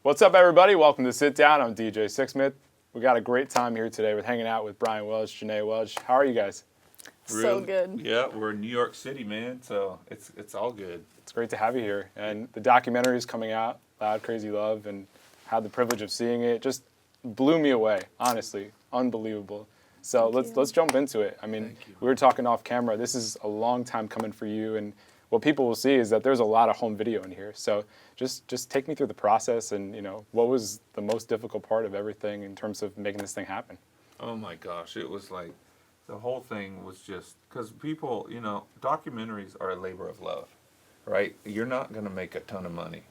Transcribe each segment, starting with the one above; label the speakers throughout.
Speaker 1: What's up, everybody? Welcome to Sit Down. I'm DJ Sixsmith. We got a great time here today with hanging out with Brian Welch, Jennea Welch. How are you guys?
Speaker 2: So good.
Speaker 3: Yeah, we're in New York City, man, so it's all good.
Speaker 1: It's great to have you here. And the documentary is coming out, Loud Krazy Love, and had the privilege of seeing it. Just blew me away, honestly. Unbelievable. So let's jump into it. I mean, we were talking off camera. This is a long time coming for you, and what people will see is that there's a lot of home video in here. So just take me through the process, and what was the most difficult part of everything in terms of making this thing happen?
Speaker 3: Oh my gosh, it was like the whole thing was just because people, documentaries are a labor of love, right? You're not going to make a ton of money,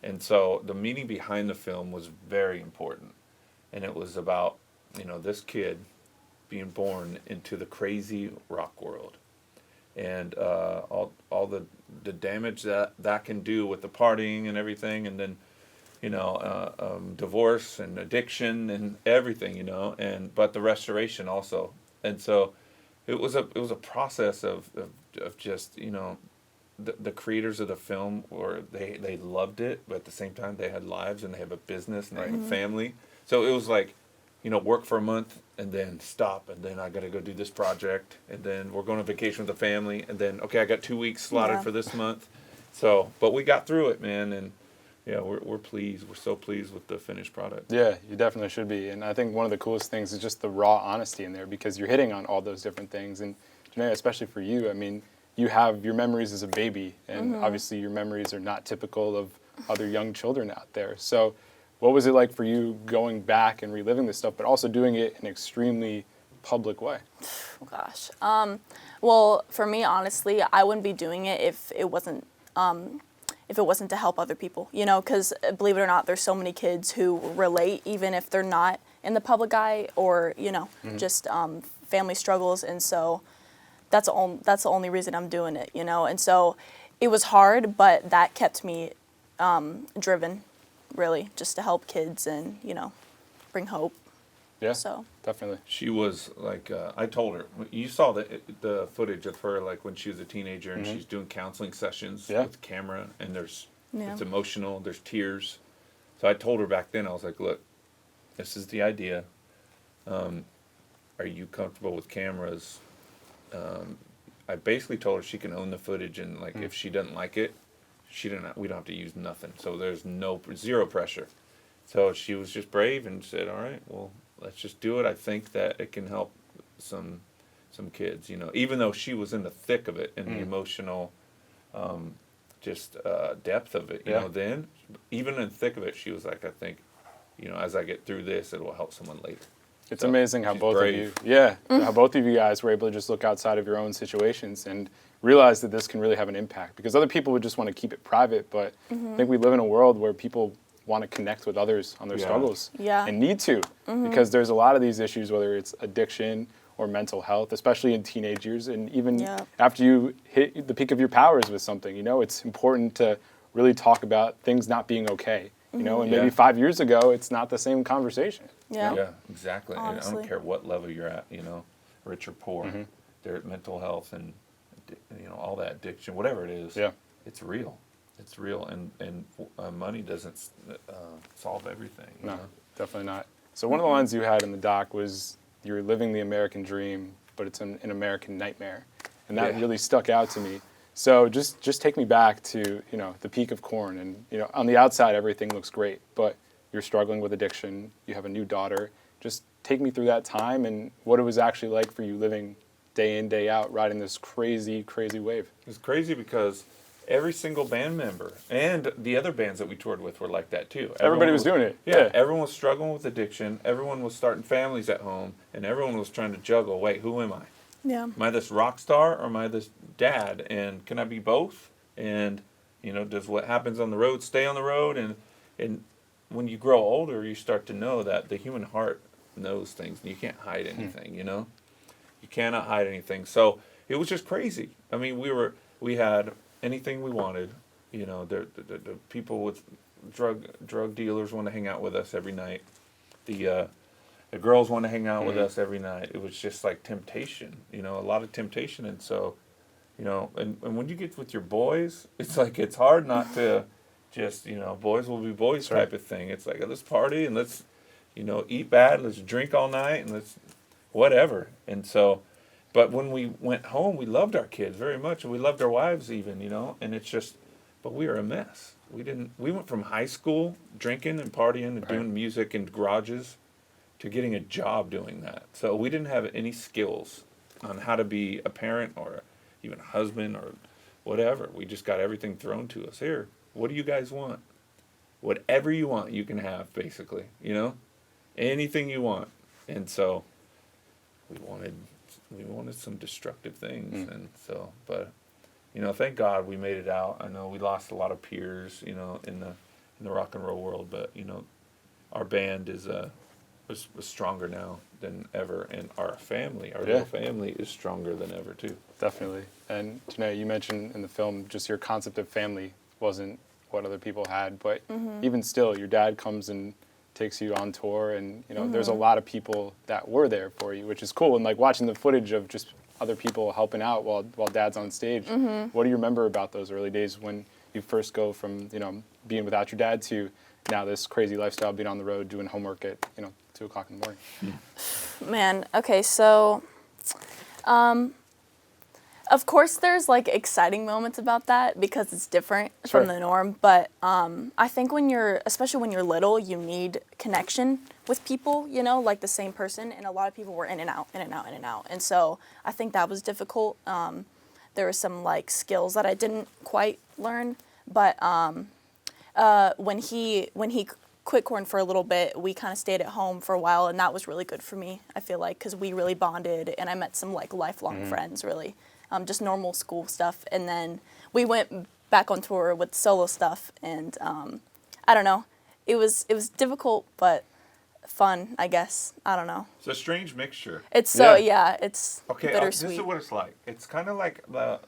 Speaker 3: and so the meaning behind the film was very important, and it was about this kid being born into the crazy rock world. And all the damage that can do with the partying and everything, and then divorce and addiction and everything, but the restoration also. And so it was a process of just the creators of the film they loved it, but at the same time they had lives and they have a business and they have a family. So it was like work for a month and then stop, and then I got to go do this project, and then we're going on vacation with the family, and then okay, I got 2 weeks slotted for this month. So, but we got through it, man, and yeah, we're pleased. We're so pleased with the finished product.
Speaker 1: Yeah, you definitely should be. And I think one of the coolest things is just the raw honesty in there, because you're hitting on all those different things. And Jennea, especially for you, I mean, you have your memories as a baby, and obviously your memories are not typical of other young children out there. So what was it like for you going back and reliving this stuff, but also doing it in an extremely public way?
Speaker 2: Oh, gosh. Well, for me, honestly, I wouldn't be doing it if it wasn't to help other people, because believe it or not, there's so many kids who relate, even if they're not in the public eye, or, just family struggles. And so that's the only reason I'm doing it, And so it was hard, but that kept me driven, really, just to help kids and, bring hope.
Speaker 1: Yeah,
Speaker 2: so
Speaker 1: definitely.
Speaker 3: She was like, I told her, you saw the footage of her like when she was a teenager, and she's doing counseling sessions with camera, and it's emotional, there's tears. So I told her back then, I was like, look, this is the idea. Are you comfortable with cameras? I basically told her she can own the footage, and like if she doesn't like it, we don't have to use nothing. So there's zero pressure. So she was just brave and said, all right, well, let's just do it. I think that it can help some kids, even though she was in the thick of it and the emotional depth of it, then even in the thick of it, she was like, I think, as I get through this, it will help someone later.
Speaker 1: It's amazing how both of you, how both of you guys were able to just look outside of your own situations and realize that this can really have an impact, because other people would just want to keep it private, but I think we live in a world where people want to connect with others on their struggles and need to, because there's a lot of these issues, whether it's addiction or mental health, especially in teenage years, and even after you hit the peak of your powers with something, it's important to really talk about things not being okay, and maybe 5 years ago, it's not the same conversation.
Speaker 3: Yeah, exactly.
Speaker 2: Honestly.
Speaker 3: And I don't care what level you're at, rich or poor, their mental health and all that addiction, whatever it is, it's real. It's real, and money doesn't solve everything.
Speaker 1: No, definitely not. So one of the lines you had in the doc was, you're living the American dream, but it's an American nightmare. And that really stuck out to me. So just take me back to, the peak of Korn. And, on the outside, everything looks great, but you're struggling with addiction. You have a new daughter. Just take me through that time and what it was actually like for you living day in, day out, riding this crazy, crazy wave.
Speaker 3: It was crazy because every single band member and the other bands that we toured with were like that too.
Speaker 1: Everybody was doing it.
Speaker 3: Yeah, everyone was struggling with addiction. Everyone was starting families at home, and everyone was trying to juggle. Wait, who am I?
Speaker 2: Yeah.
Speaker 3: Am I this rock star or am I this dad? And can I be both? And does what happens on the road stay on the road? And when you grow older, you start to know that the human heart knows things. You can't hide anything. You cannot hide anything. So it was just crazy. I mean, we had anything we wanted. The people with drug dealers want to hang out with us every night. The girls want to hang out with us every night. It was just like temptation, a lot of temptation. And so, and when you get with your boys, it's like it's hard not to just, boys will be boys type of thing. It's like, let's party and let's, eat bad, let's drink all night and let's whatever. And so, but when we went home, we loved our kids very much and we loved our wives even, and it's just, but we were a mess. We went from high school drinking and partying and doing music in garages to getting a job doing that. So we didn't have any skills on how to be a parent or even a husband or whatever. We just got everything thrown to us. Here, what do you guys want? Whatever you want, you can have, basically, anything you want. And so we wanted some destructive things. And so, but, thank God we made it out. I know we lost a lot of peers, in the rock and roll world, but, our band was stronger now than ever, and our family, our little family, is stronger than ever too.
Speaker 1: Definitely. And Jennea, you mentioned in the film just your concept of family wasn't what other people had, but even still, your dad comes and takes you on tour, and there's a lot of people that were there for you, which is cool. And like watching the footage of just other people helping out while dad's on stage. What do you remember about those early days when you first go from being without your dad to now this crazy lifestyle, being on the road, doing homework at 2 o'clock in the morning?
Speaker 2: Man, okay, so, of course there's like exciting moments about that because it's different from the norm, but I think especially when you're little, you need connection with people, like the same person, and a lot of people were in and out, in and out, in and out, and so I think that was difficult. There were some like skills that I didn't quite learn, but when he quit Korn for a little bit, we kind of stayed at home for a while, and that was really good for me, I feel like, because we really bonded, and I met some like lifelong friends, really, just normal school stuff, and then we went back on tour with solo stuff, and I don't know, it was difficult, but fun, I guess. I don't know.
Speaker 3: It's a strange mixture.
Speaker 2: It's it's bittersweet.
Speaker 3: This is what it's like. It's kind of like the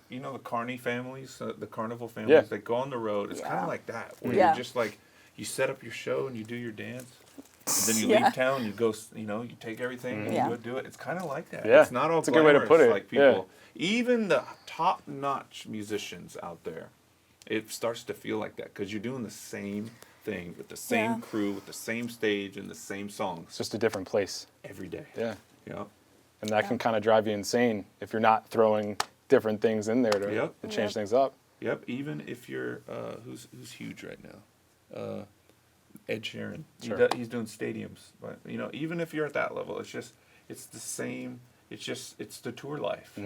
Speaker 3: Carney families, the Carnival families. They go on the road. It's kind of like that, where you're just like, you set up your show and you do your dance, and then you leave town. You go, you take everything and you go do it. It's kind of like that.
Speaker 1: Yeah.
Speaker 3: It's not all
Speaker 1: It's a good way to put it.
Speaker 3: Like people, even the top-notch musicians out there, it starts to feel like that because you're doing the same thing with the same crew, with the same stage and the same songs.
Speaker 1: It's just a different place
Speaker 3: every day.
Speaker 1: Yeah.
Speaker 3: And
Speaker 1: that can kind of drive you insane if you're not throwing different things in there to change things up.
Speaker 3: Yep. Even if you're who's huge right now. Ed Sheeran.
Speaker 1: Sure.
Speaker 3: He's doing stadiums, but even if you're at that level, it's the same. It's the tour life,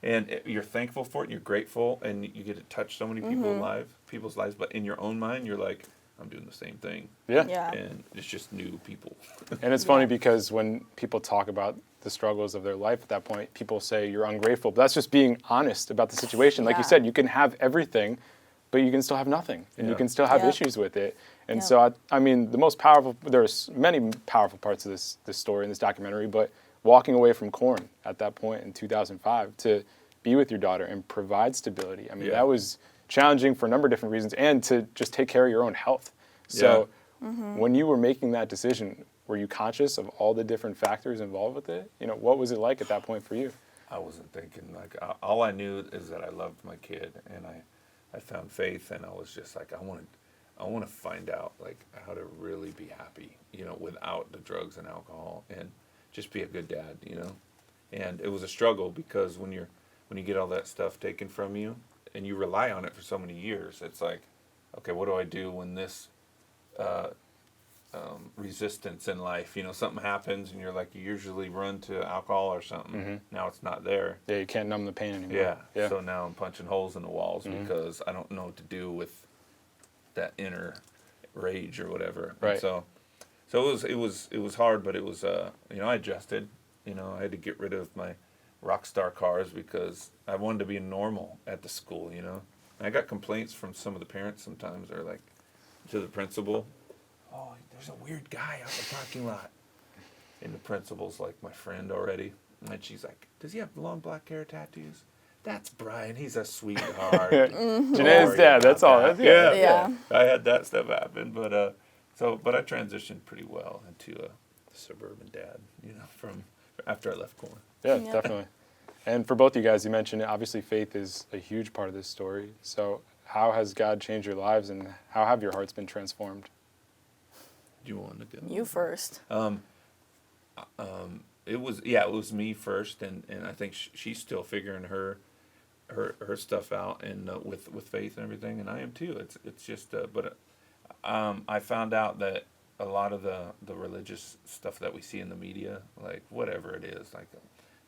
Speaker 3: and you're thankful for it, and you're grateful, and you get to touch so many people's lives. But in your own mind, you're like, I'm doing the same thing.
Speaker 1: Yeah.
Speaker 3: And it's just new people.
Speaker 1: And it's funny because when people talk about the struggles of their life at that point, people say you're ungrateful, but that's just being honest about the situation. Like you said, you can have everything, but you can still have nothing, and you can still have issues with it. And so, I mean, the most powerful, there's many powerful parts of this story in this documentary, but walking away from Korn at that point in 2005 to be with your daughter and provide stability, I mean, that was challenging for a number of different reasons, and to just take care of your own health. So when you were making that decision, were you conscious of all the different factors involved with it? What was it like at that point for you?
Speaker 3: I wasn't thinking, like, all I knew is that I loved my kid, and I found faith, and I was just like, I want to find out, like, how to really be happy, without the drugs and alcohol, and just be a good dad, And it was a struggle because when you get all that stuff taken from you, and you rely on it for so many years, it's like, okay, what do I do when this resistance in life, something happens, and you're like, you usually run to alcohol or something. Now it's not there.
Speaker 1: Yeah, you can't numb the pain anymore.
Speaker 3: Yeah. So now I'm punching holes in the walls because I don't know what to do with that inner rage or whatever.
Speaker 1: Right.
Speaker 3: And so it was hard, but it was I adjusted. I had to get rid of my rock star cars because I wanted to be normal at the school. And I got complaints from some of the parents sometimes. They're like, to the principal, oh, there's a weird guy out in the parking lot. And the principal's like my friend already. And she's like, does he have long black hair, tattoos? That's Brian. He's a sweetheart.
Speaker 1: Jennya's dad. That's all.
Speaker 3: Yeah. I had that stuff happen, but I transitioned pretty well into a suburban dad. From after I left Korn.
Speaker 1: Yeah, definitely. And for both you guys, you mentioned obviously faith is a huge part of this story. So how has God changed your lives, and how have your hearts been transformed?
Speaker 3: Do you want to go?
Speaker 2: You first.
Speaker 3: It was me first, and I think she's still figuring her stuff out, and with faith and everything, and I am too. It's just I found out that a lot of the religious stuff that we see in the media, like whatever it is, like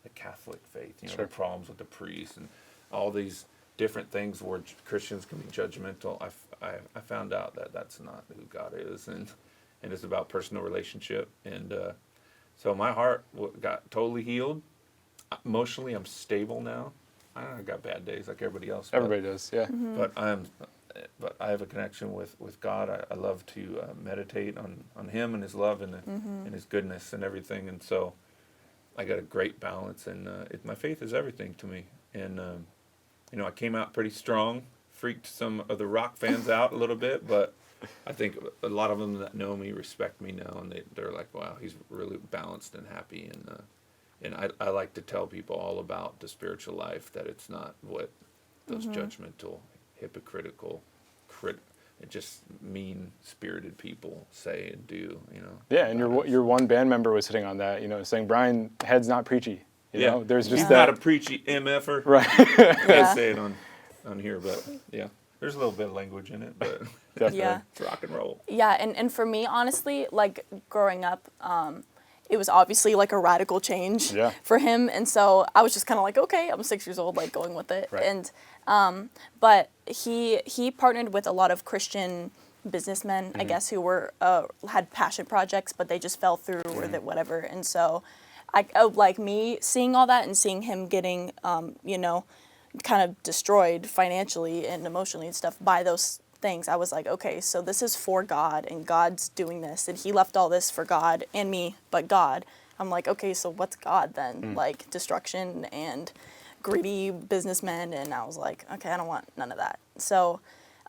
Speaker 3: the Catholic faith,
Speaker 1: Sure.
Speaker 3: the problems with the priests and all these different things where Christians can be judgmental. I found out that that's not who God is, and it's about personal relationship, and so my heart got totally healed. Emotionally, I'm stable now. I got bad days like everybody else.
Speaker 1: Everybody does, yeah.
Speaker 3: But I have a connection with God. I love to meditate on Him and His love and His goodness and everything. And so I got a great balance, and my faith is everything to me. And I came out pretty strong, freaked some of the rock fans out a little bit, but I think a lot of them that know me respect me now, and they're like, wow, he's really balanced and happy. And I like to tell people all about the spiritual life, that it's not what those judgmental, hypocritical, just mean-spirited people say and do,
Speaker 1: Yeah, and your one band member was hitting on that, saying, Brian, head's not preachy. You know, there's just
Speaker 3: he's
Speaker 1: that.
Speaker 3: not a preachy MFer.
Speaker 1: Right.
Speaker 3: I say it on here, but yeah, there's a little bit of language in it, but
Speaker 1: Definitely.
Speaker 2: Yeah.
Speaker 3: it's rock and roll.
Speaker 2: Yeah, and for me, honestly, like growing up, it was obviously like a radical change for him, and so I was just kind of like, okay, I'm 6 years old, like going with it,
Speaker 1: Right.
Speaker 2: and but he partnered with a lot of Christian businessmen, I guess, who were had passion projects, but they just fell through or that whatever, and so I like me seeing all that and seeing him getting kind of destroyed financially and emotionally and stuff by those things. I was like, okay, so this is for God, and God's doing this, and he left all this for God and me, but God. I'm like, okay, so what's God then? Like destruction and greedy businessmen, and I was like, okay, I don't want none of that. So,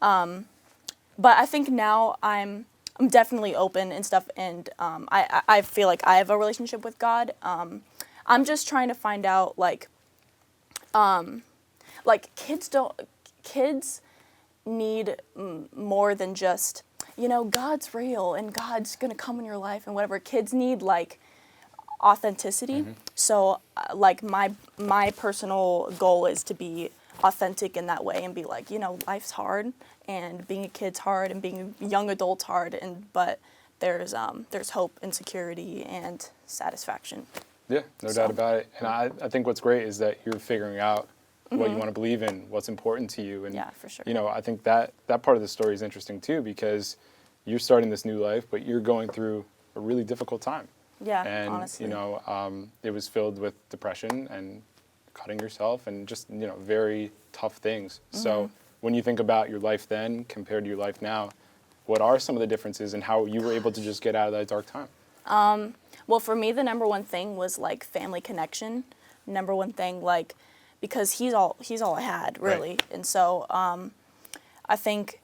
Speaker 2: but I think now I'm definitely open and stuff, and I feel like I have a relationship with God. I'm just trying to find out like kids need more than just, God's real and God's going to come in your life and whatever. Kids need like authenticity. So like my personal goal is to be authentic in that way and be like, life's hard and being a kid's hard and being a young adult's hard, but there's hope and security and satisfaction.
Speaker 1: Yeah, no doubt about it. And I think what's great is that you're figuring out what you want to believe in, what's important to you. And,
Speaker 2: yeah, for sure.
Speaker 1: I think that part of the story is interesting too, because you're starting this new life, but you're going through a really difficult time.
Speaker 2: Yeah,
Speaker 1: and,
Speaker 2: honestly.
Speaker 1: It was filled with depression and cutting yourself and just, very tough things. So when you think about your life then compared to your life now, what are some of the differences and how you were able to just get out of that dark time?
Speaker 2: Well, for me, the number one thing was like family connection. Number one thing, like, because he's all I had, really. Right. And so I think,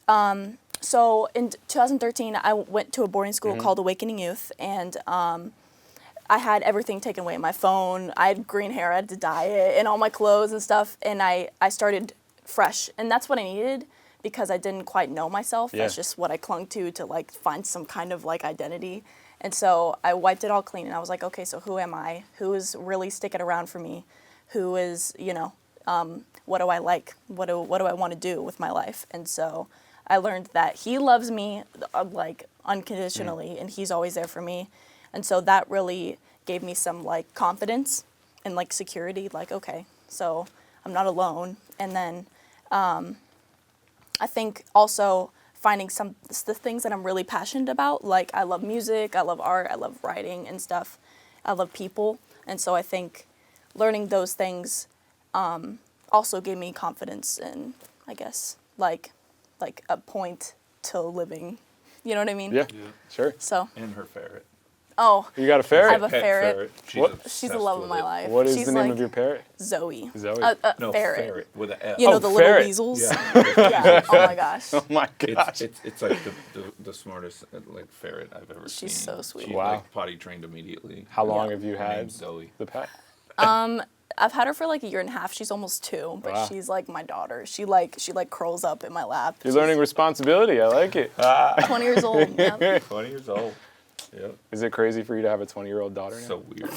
Speaker 2: so in 2013, I went to a boarding school called Awakening Youth, and I had everything taken away, my phone, I had green hair, I had to dye it, and all my clothes and stuff, and I started fresh, and that's what I needed, because I didn't quite know myself. Yeah. That's just what I clung to like find some kind of like identity. And so I wiped it all clean, and I was like, okay, so who am I? Who is really sticking around for me? Who is, what do I like? What do I want to do with my life? And so I learned that he loves me, like, unconditionally, and he's always there for me. And so that really gave me some, like, confidence and, like, security, like, okay, so I'm not alone. And then I think also finding the things that I'm really passionate about, like I love music, I love art, I love writing and stuff, I love people. And so I think learning those things also gave me confidence and, I guess, like a point to living. You know what I mean?
Speaker 1: Yeah, sure.
Speaker 2: So.
Speaker 3: And her ferret.
Speaker 2: Oh.
Speaker 1: You got a ferret?
Speaker 2: I have a ferret. She's the love of my life.
Speaker 1: What is
Speaker 2: She's
Speaker 1: the name
Speaker 2: like
Speaker 1: of your parrot?
Speaker 2: Zoe.
Speaker 1: Zoe.
Speaker 3: No,
Speaker 2: ferret.
Speaker 3: With an F.
Speaker 2: You know, the
Speaker 1: ferret.
Speaker 2: little weasels?
Speaker 3: Yeah.
Speaker 2: Yeah. Oh my gosh.
Speaker 1: Oh my gosh.
Speaker 3: It's like the smartest like ferret I've ever seen.
Speaker 2: She's so sweet.
Speaker 3: She
Speaker 1: Wow.
Speaker 3: like potty trained immediately.
Speaker 1: How long
Speaker 2: Yeah.
Speaker 1: have you
Speaker 3: Her
Speaker 1: had
Speaker 3: name's Zoe.
Speaker 1: the pet?
Speaker 2: I've had her for like a year and a half. She's almost 2, but
Speaker 1: Wow.
Speaker 2: she's like my daughter. She curls up in my lap.
Speaker 1: You're learning responsibility. I like it.
Speaker 2: 20 years old. Yeah.
Speaker 3: 20 years old. Yep.
Speaker 1: Is it crazy for you to have a 20-year-old daughter now?
Speaker 3: So weird.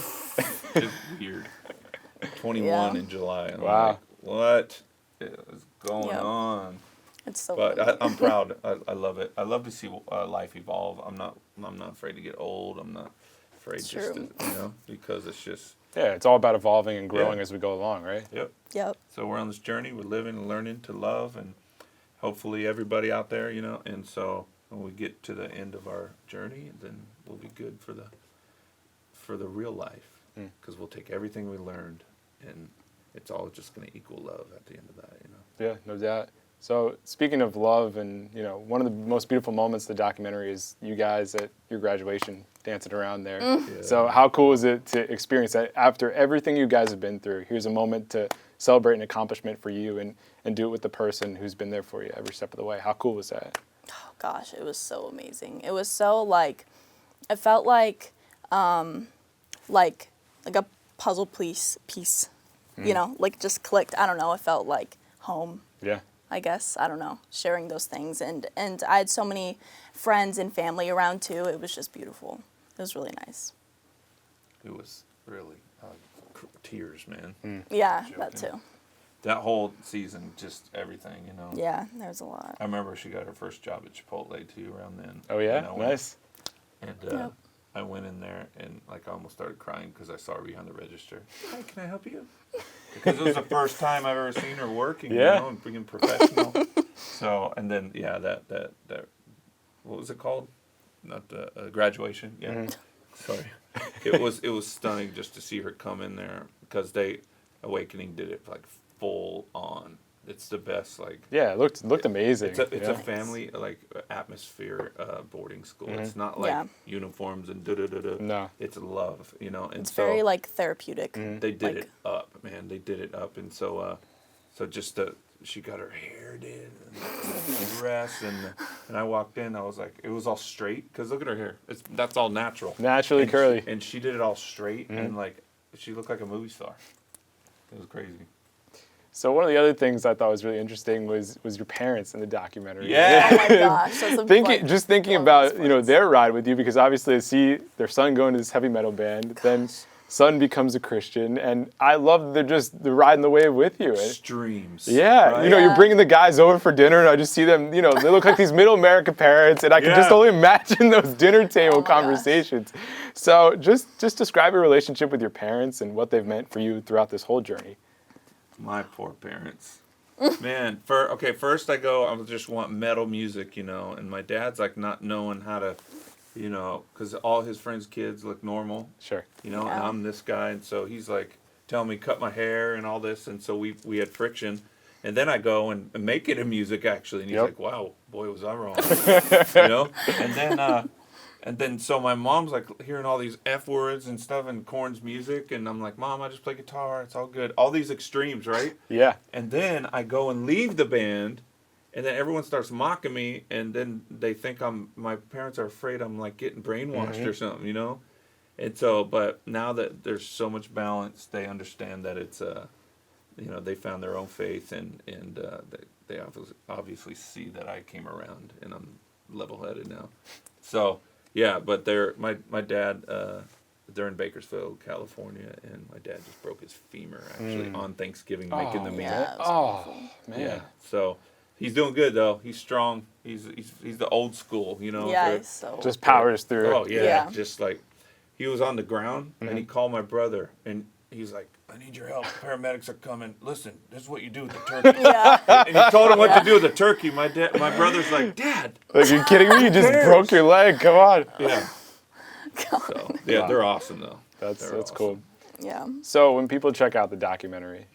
Speaker 3: Just weird. 21 in July. And
Speaker 1: Wow.
Speaker 3: I'm like, what is going on?
Speaker 2: It's so
Speaker 3: But
Speaker 2: funny.
Speaker 3: I'm proud. I love it. I love to see life evolve. I'm not afraid to get old. I'm not afraid
Speaker 2: It's
Speaker 3: just
Speaker 2: true.
Speaker 3: to, because it's just.
Speaker 1: Yeah, it's all about evolving and growing
Speaker 3: Yeah.
Speaker 1: as we go along, right?
Speaker 3: Yep.
Speaker 2: Yep.
Speaker 3: So we're on this journey. We're living and learning to love, and hopefully everybody out there, And so when we get to the end of our journey, then we'll be good for the real life, because we'll take everything we learned, and it's all just going to equal love at the end of that,
Speaker 1: Yeah, no doubt. So speaking of love, and one of the most beautiful moments of the documentary is you guys at your graduation dancing around there.
Speaker 3: Yeah.
Speaker 1: So how cool is it to experience that after everything you guys have been through? Here's a moment to celebrate an accomplishment for you and do it with the person who's been there for you every step of the way. How cool was that?
Speaker 2: Oh, gosh, it was so amazing. It was so it felt like a puzzle piece, like just clicked. I don't know. It felt like home.
Speaker 1: Yeah.
Speaker 2: I guess, I don't know, sharing those things. And I had so many friends and family around too. It was just beautiful. It was really nice.
Speaker 3: It was really tears, man.
Speaker 2: Yeah,
Speaker 3: Joking.
Speaker 2: that too.
Speaker 3: That whole season, just everything,
Speaker 2: Yeah, there was a lot.
Speaker 3: I remember she got her first job at Chipotle too around then.
Speaker 1: Oh yeah, nice.
Speaker 3: And
Speaker 2: Yep.
Speaker 3: I went in there and I almost started crying because I saw her behind the register. Hi, can I help you? Because it was the first time I've ever seen her working, and being professional. So, and then that what was it called? Not the graduation. Yeah, sorry. It was stunning just to see her come in there, because Awakening did it like full on. It's the best,
Speaker 1: Yeah, it looked amazing.
Speaker 3: It's a family atmosphere boarding school. It's not like uniforms and
Speaker 1: No.
Speaker 3: It's love, And
Speaker 2: It's
Speaker 3: so
Speaker 2: very therapeutic.
Speaker 3: they did it up, man. They did it up, and so just she got her hair did, and the dress, and I walked in. I was like, it was all straight, because look at her hair. That's all natural.
Speaker 1: Naturally
Speaker 3: And
Speaker 1: curly.
Speaker 3: and she did it all straight, and she looked like a movie star. It was crazy.
Speaker 1: So one of the other things I thought was really interesting was your parents in the documentary.
Speaker 3: Yeah.
Speaker 2: Oh my gosh. That's
Speaker 1: thinking about their ride with you, because obviously they see their son going to this heavy metal band, then son becomes a Christian, and I love they're riding the wave with you.
Speaker 3: Streams.
Speaker 1: Yeah,
Speaker 3: right?
Speaker 1: you're bringing the guys over for dinner, and I just see them. They look like these middle America parents, and I can just only imagine those dinner table conversations. So just describe your relationship with your parents and what they've meant for you throughout this whole journey.
Speaker 3: My poor parents. Man, first I just want metal music, and my dad's like not knowing how to, because all his friends' kids look normal,
Speaker 1: Sure.
Speaker 3: and I'm this guy, and so he's like telling me cut my hair and all this, and so we had friction, and then I go and make it in music actually, and he's like, wow, boy, was I wrong, and then so my mom's like hearing all these F words and stuff in Korn's music, and I'm like, Mom, I just play guitar, it's all good. All these extremes, right?
Speaker 1: Yeah.
Speaker 3: And then I go and leave the band, and then everyone starts mocking me, and then they think my parents are afraid I'm like getting brainwashed or something, And so, but now that there's so much balance, they understand that it's they found their own faith, and they obviously see that I came around and I'm level-headed now. So. Yeah, but my dad, they're in Bakersfield, California, and my dad just broke his femur actually on Thanksgiving making the meal.
Speaker 2: Yeah,
Speaker 1: Man.
Speaker 3: Yeah, so he's doing good though. He's strong. He's the old school,
Speaker 2: Yeah, he's so.
Speaker 1: Just powers through.
Speaker 3: Oh yeah,
Speaker 2: Yeah.
Speaker 3: just like he was on the ground and he called my brother and he's like, I need your help. Paramedics are coming. Listen, this is what you do with the turkey.
Speaker 2: Yeah.
Speaker 3: And he told him what to do with the turkey. My brother's like, Dad.
Speaker 1: Like, you're kidding me? You just broke your leg. Come on.
Speaker 3: Yeah. So yeah, they're awesome though.
Speaker 1: That's
Speaker 3: awesome.
Speaker 1: cool.
Speaker 2: Yeah.
Speaker 1: So when people check out the documentary,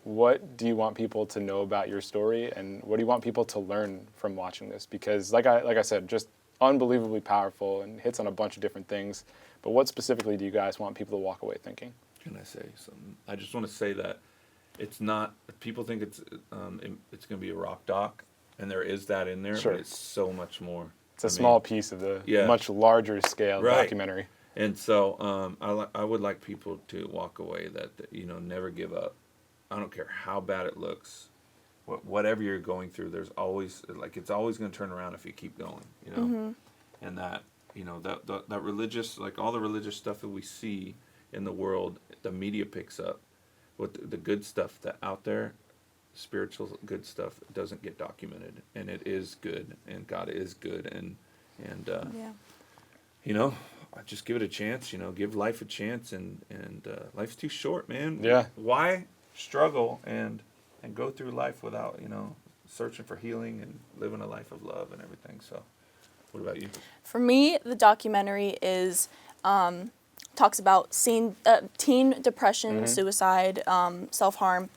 Speaker 1: what do you want people to know about your story, and what do you want people to learn from watching this? Because like I said, just unbelievably powerful and hits on a bunch of different things. But what specifically do you guys want people to walk away thinking?
Speaker 3: Can I say something? I just want to say that it's not. People think it's going to be a rock doc, and there is that in there,
Speaker 1: Sure.
Speaker 3: but it's so much more.
Speaker 1: It's a small piece of the much larger scale documentary.
Speaker 3: And so I would like people to walk away that, you know, never give up. I don't care how bad it looks. Whatever you're going through, there's always, like, it's always going to turn around if you keep going, you know? And that, you know, that religious, like all the religious stuff that we see in the world, the media picks up. What the good stuff that out there, spiritual good stuff, doesn't get documented. And it is good, and God is good. And you know, just give it a chance, you know, give life a chance. And life's too short, man.
Speaker 1: Yeah.
Speaker 3: Why struggle and go through life without, you know, searching for healing and living a life of love and everything? So what about you?
Speaker 2: For me, the documentary is talks about teen depression, suicide, self-harm.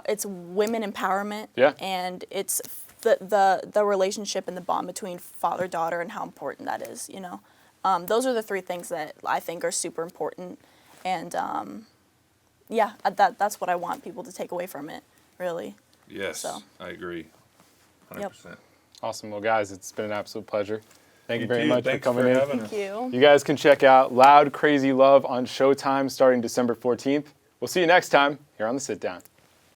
Speaker 2: It's women empowerment, and it's the relationship and the bond between father-daughter and how important that is. You know, those are the three things that I think are super important, and that's what I want people to take away from it. Really.
Speaker 3: Yes,
Speaker 2: So.
Speaker 3: I agree. 100%.
Speaker 2: Yep.
Speaker 1: Awesome. Well, guys, it's been an absolute pleasure. Thank you very much
Speaker 3: Thanks
Speaker 1: for coming in.
Speaker 3: having us.
Speaker 2: Thank you.
Speaker 1: You guys can check out Loud Krazy Love on Showtime starting December 14th. We'll see you next time here on The Sit Down.